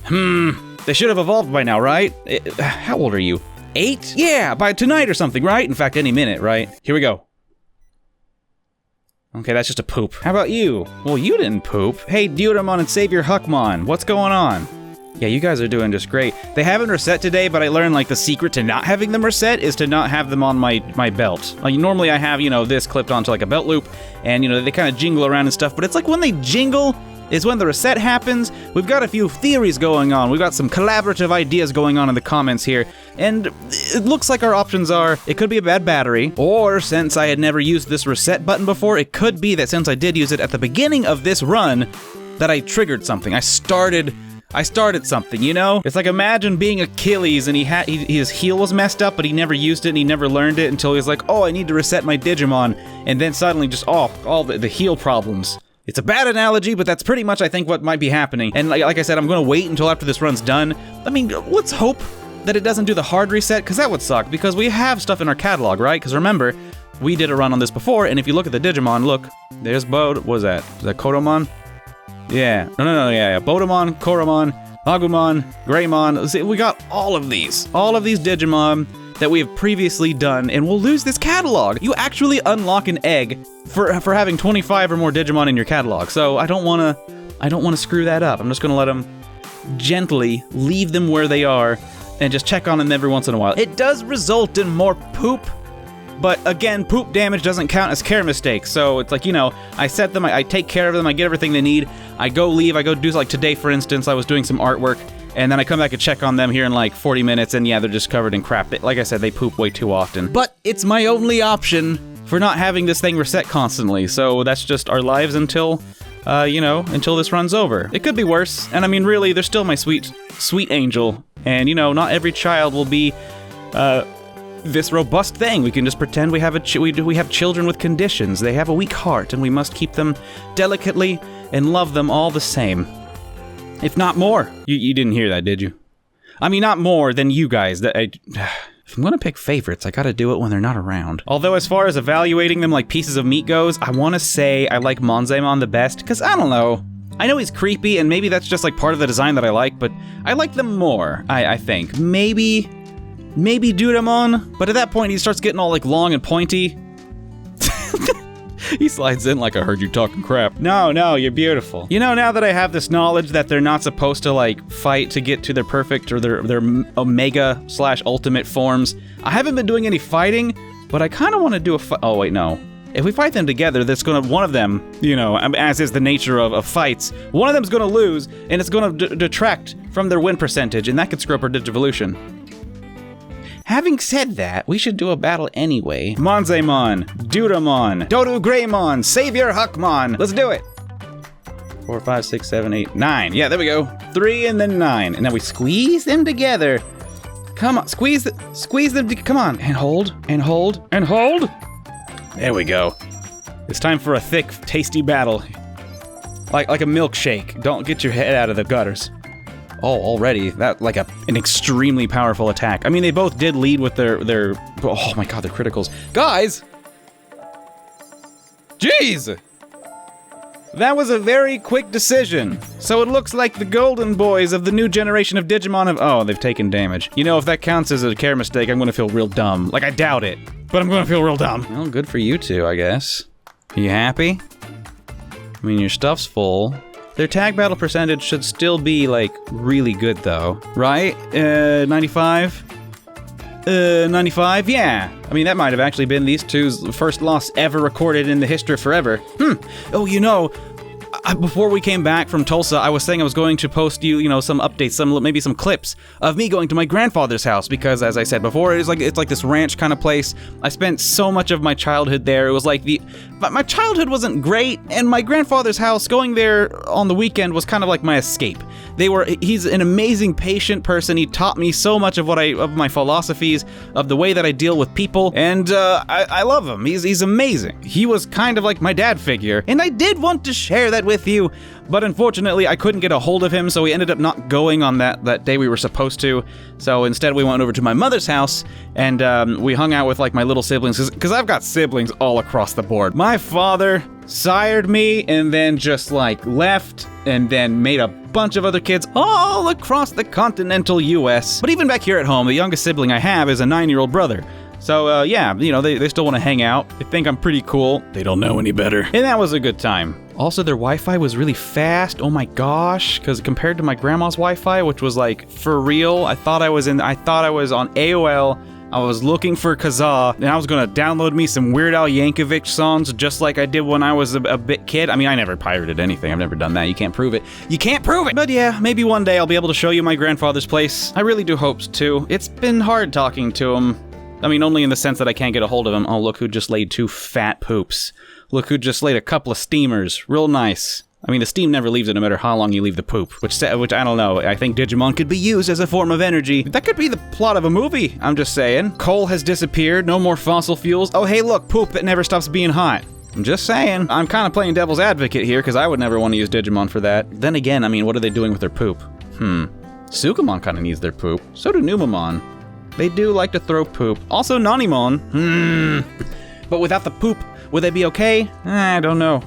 They should have evolved by now, right? How old are you? 8? Yeah, by tonight or something, right? In fact, any minute, right? Here we go. Okay, that's just a poop. How about you? Well, you didn't poop. Hey, Deuteramon and Savior Huckmon, what's going on? Yeah, you guys are doing just great. They haven't reset today, but I learned, like, the secret to not having them reset is to not have them on my belt. Like, normally I have, you know, this clipped onto, like, a belt loop, and, you know, they kind of jingle around and stuff, but it's like when they jingle is when the reset happens. We've got a few theories going on. We've got some collaborative ideas going on in the comments here, and it looks like our options are, it could be a bad battery, or since I had never used this reset button before, it could be that since I did use it at the beginning of this run, that I triggered something. I started something, you know? It's like, imagine being Achilles and his heel was messed up, but he never used it and he never learned it until he was like, oh, I need to reset my Digimon, and then suddenly just, all the heel problems. It's a bad analogy, but that's pretty much, I think, what might be happening. And like I said, I'm gonna wait until after this run's done. I mean, let's hope that it doesn't do the hard reset, because that would suck, because we have stuff in our catalog, right? Because remember, we did a run on this before, and if you look at the Digimon, look, there's what was that? Is that Kodomon? Yeah. No, yeah. Bodamon, Koromon, Agumon, Greymon. See, we got all of these Digimon that we have previously done, and we'll lose this catalog. You actually unlock an egg for having 25 or more Digimon in your catalog. So I don't want to screw that up. I'm just going to let them gently leave them where they are and just check on them every once in a while. It does result in more poop, but again, poop damage doesn't count as care mistakes. So it's like, you know, I set them, I take care of them, I get everything they need. I go do, like today, for instance, I was doing some artwork, and then I come back and check on them here in like 40 minutes, and yeah, they're just covered in crap. Like I said, they poop way too often. But it's my only option for not having this thing reset constantly, so that's just our lives until, you know, until this run's over. It could be worse, and I mean, really, they're still my sweet, sweet angel, and, you know, not every child will be, this robust thing. We can just pretend we have we have children with conditions. They have a weak heart, and we must keep them delicately and love them all the same. If not more. You didn't hear that, did you? I mean, not more than you guys. If I'm gonna pick favorites, I gotta do it when they're not around. Although as far as evaluating them like pieces of meat goes, I want to say I like Monzaemon the best, because I don't know. I know he's creepy, and maybe that's just like part of the design that I like, but I like them more, I think. Maybe Deuteramon, but at that point he starts getting all like long and pointy. He slides in like, I heard you talking crap. No, you're beautiful. You know, now that I have this knowledge that they're not supposed to like fight to get to their perfect or their omega/ultimate forms, I haven't been doing any fighting, but I kind of want to do a fight. Oh wait, no. If we fight them together, one of them, you know, as is the nature of fights, one of them's gonna lose, and it's gonna detract from their win percentage, and that could screw up our Digivolution. Having said that, we should do a battle anyway. Monzaemon, Deuteramon, Dodo Greymon, Savior Huckmon. Let's do it. 4, 5, 6, 7, 8, 9. Yeah, there we go. 3 and then 9. And now we squeeze them together. Come on, squeeze them, come on. And hold, and hold, and hold. There we go. It's time for a thick, tasty battle. Like a milkshake. Don't get your head out of the gutters. Oh, already, that like an extremely powerful attack. I mean, they both did lead with their oh my god, their criticals. Guys! Jeez! That was a very quick decision. So it looks like the golden boys of the new generation of Digimon have, they've taken damage. You know, if that counts as a care mistake, I'm gonna feel real dumb. Like, I doubt it, but I'm gonna feel real dumb. Well, good for you two, I guess. Are you happy? I mean, your stuff's full. Their tag battle percentage should still be, like, really good, though. Right? 95? 95? Yeah. I mean, that might have actually been these two's first loss ever recorded in the history of forever. Oh, you know, before we came back from Tulsa, I was saying I was going to post you know, some updates, maybe some clips of me going to my grandfather's house, because as I said before, it's like this ranch kind of place. I spent so much of my childhood there. It was like but my childhood wasn't great, and my grandfather's house, going there on the weekend was kind of like my escape. He's an amazing patient person. He taught me so much of of my philosophies, of the way that I deal with people, and I love him. He's amazing. He was kind of like my dad figure, and I did want to share that with with you, but unfortunately I couldn't get a hold of him, so we ended up not going on that day we were supposed to. So instead we went over to my mother's house, and we hung out with like my little siblings, because I've got siblings all across the board. My father sired me and then just like left and then made a bunch of other kids all across the continental US. But even back here at home, the youngest sibling I have is a 9-year-old brother. So, yeah, you know, they still want to hang out. They think I'm pretty cool. They don't know any better. And that was a good time. Also, their Wi-Fi was really fast. Oh my gosh. Because compared to my grandma's Wi-Fi, which was like, for real, I thought I was on AOL. I was looking for Kazaa, and I was gonna download me some Weird Al Yankovic songs just like I did when I was a bit kid. I mean, I never pirated anything. I've never done that. You can't prove it. You can't prove it! But yeah, maybe one day I'll be able to show you my grandfather's place. I really do hope to. It's been hard talking to him. I mean, only in the sense that I can't get a hold of him. Oh, look who just laid 2 fat poops. Look who just laid a couple of steamers. Real nice. I mean, the steam never leaves it no matter how long you leave the poop, which I don't know. I think Digimon could be used as a form of energy. That could be the plot of a movie, I'm just saying. Coal has disappeared, no more fossil fuels. Oh, hey, look, poop that never stops being hot. I'm just saying. I'm kind of playing devil's advocate here, because I would never want to use Digimon for that. Then again, I mean, what are they doing with their poop? Sukamon kind of needs their poop. So do Numamon. They do like to throw poop. Also, Nanimon. But without the poop, would they be okay? I don't know.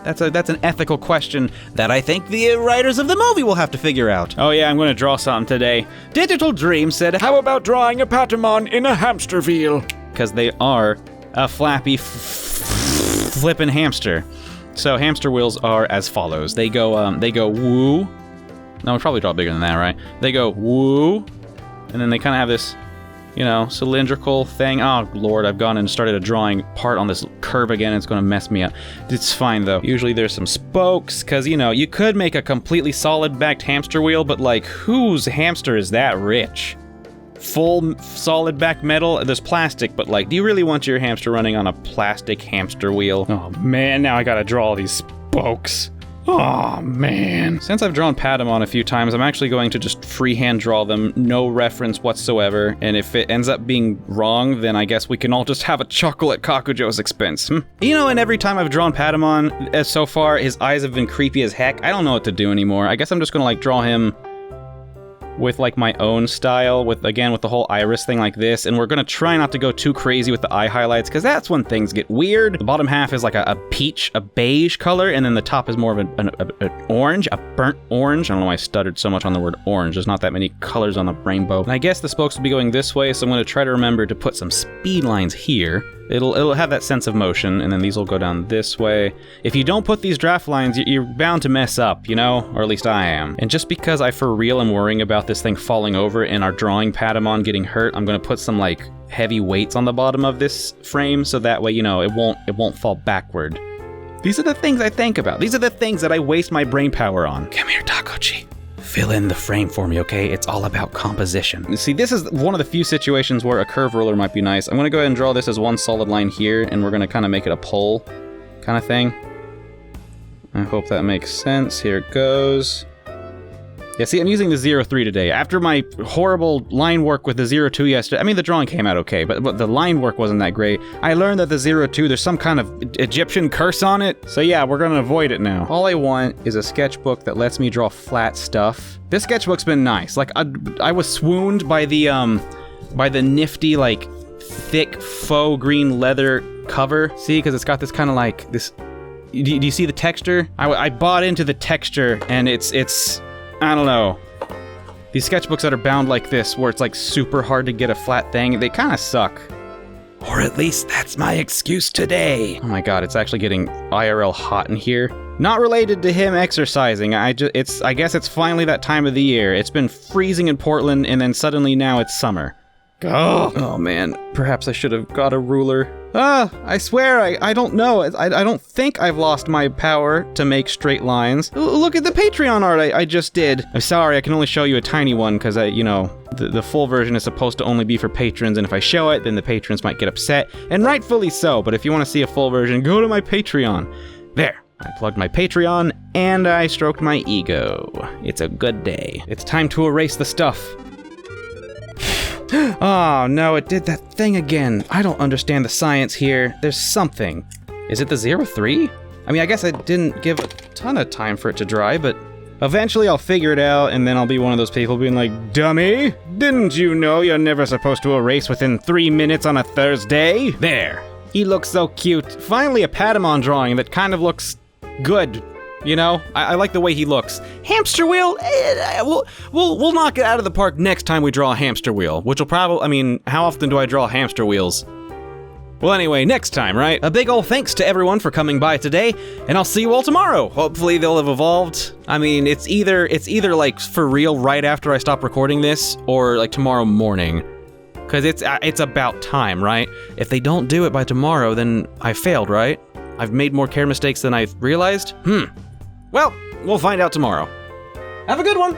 That's an ethical question that I think the writers of the movie will have to figure out. Oh yeah, I'm going to draw something today. Digital Dream said, how about drawing a Patamon in a hamster wheel? Because they are a flappy flippin' hamster. So hamster wheels are as follows. They go woo. No, we probably draw bigger than that, right? They go woo. And then they kind of have this, you know, cylindrical thing. Oh, Lord, I've gone and started a drawing part on this curve again. It's going to mess me up. It's fine, though. Usually there's some spokes, because, you know, you could make a completely solid-backed hamster wheel, but, like, whose hamster is that rich? Full solid-back metal? There's plastic, but, like, do you really want your hamster running on a plastic hamster wheel? Oh, man, now I gotta draw all these spokes. Oh, man. Since I've drawn Patamon a few times, I'm actually going to just freehand draw them, no reference whatsoever, and if it ends up being wrong, then I guess we can all just have a chuckle at Kakujo's expense. You know, and every time I've drawn Patamon so far, his eyes have been creepy as heck. I don't know what to do anymore. I guess I'm just gonna, like, draw him with like my own style, with the whole iris thing like this, and we're gonna try not to go too crazy with the eye highlights, because that's when things get weird. The bottom half is like a peach, a beige color, and then the top is more of an orange, a burnt orange. I don't know why I stuttered so much on the word orange. There's not that many colors on the rainbow. And I guess the spokes will be going this way, so I'm gonna try to remember to put some speed lines here. It'll have that sense of motion, and then these will go down this way. If you don't put these draft lines, you're bound to mess up, you know? Or at least I am. And just because I for real am worrying about this thing falling over and our drawing Patamon getting hurt, I'm gonna put some like heavy weights on the bottom of this frame, so that way, you know, it won't fall backward. These are the things I think about. These are the things that I waste my brain power on. Come here, Takochi. Fill in the frame for me, okay? It's all about composition. See, this is one of the few situations where a curve ruler might be nice. I'm gonna go ahead and draw this as one solid line here, and we're gonna kind of make it a pole kind of thing. I hope that makes sense. Here it goes. Yeah, see, I'm using the 0-3 today. After my horrible line work with the 0-2 yesterday, I mean, the drawing came out okay, but the line work wasn't that great. I learned that the 0-2, there's some kind of Egyptian curse on it. So yeah, we're gonna avoid it now. All I want is a sketchbook that lets me draw flat stuff. This sketchbook's been nice. Like, I was swooned by the nifty, like, thick faux green leather cover. See, because it's got this kind of like, this, do you see the texture? I bought into the texture, and it's I don't know. These sketchbooks that are bound like this, where it's like super hard to get a flat thing, they kind of suck. Or at least that's my excuse today. Oh my god, it's actually getting IRL hot in here. Not related to him exercising. I guess it's finally that time of the year. It's been freezing in Portland, and then suddenly now it's summer. Oh man, perhaps I should have got a ruler. I swear, I don't know. I don't think I've lost my power to make straight lines. Look at the Patreon art I just did. I'm sorry, I can only show you a tiny one, because you know, the full version is supposed to only be for patrons, and if I show it, then the patrons might get upset, and rightfully so, but if you want to see a full version, go to my Patreon. There. I plugged my Patreon, and I stroked my ego. It's a good day. It's time to erase the stuff. Oh no, it did that thing again. I don't understand the science here. There's something. Is it the 0-3? I mean, I guess I didn't give a ton of time for it to dry, but eventually I'll figure it out, and then I'll be one of those people being like, dummy, didn't you know you're never supposed to erase within 3 minutes on a Thursday? There. He looks so cute. Finally a Patamon drawing that kind of looks good. You know, I like the way he looks. Hamster wheel, we'll knock it out of the park next time we draw a hamster wheel, which will probably, I mean, how often do I draw hamster wheels? Well, anyway, next time, right? A big ol' thanks to everyone for coming by today, and I'll see you all tomorrow. Hopefully they'll have evolved. I mean, it's either like for real right after I stop recording this, or like tomorrow morning. Cause it's about time, right? If they don't do it by tomorrow, then I failed, right? I've made more care mistakes than I realized? Well, we'll find out tomorrow. Have a good one!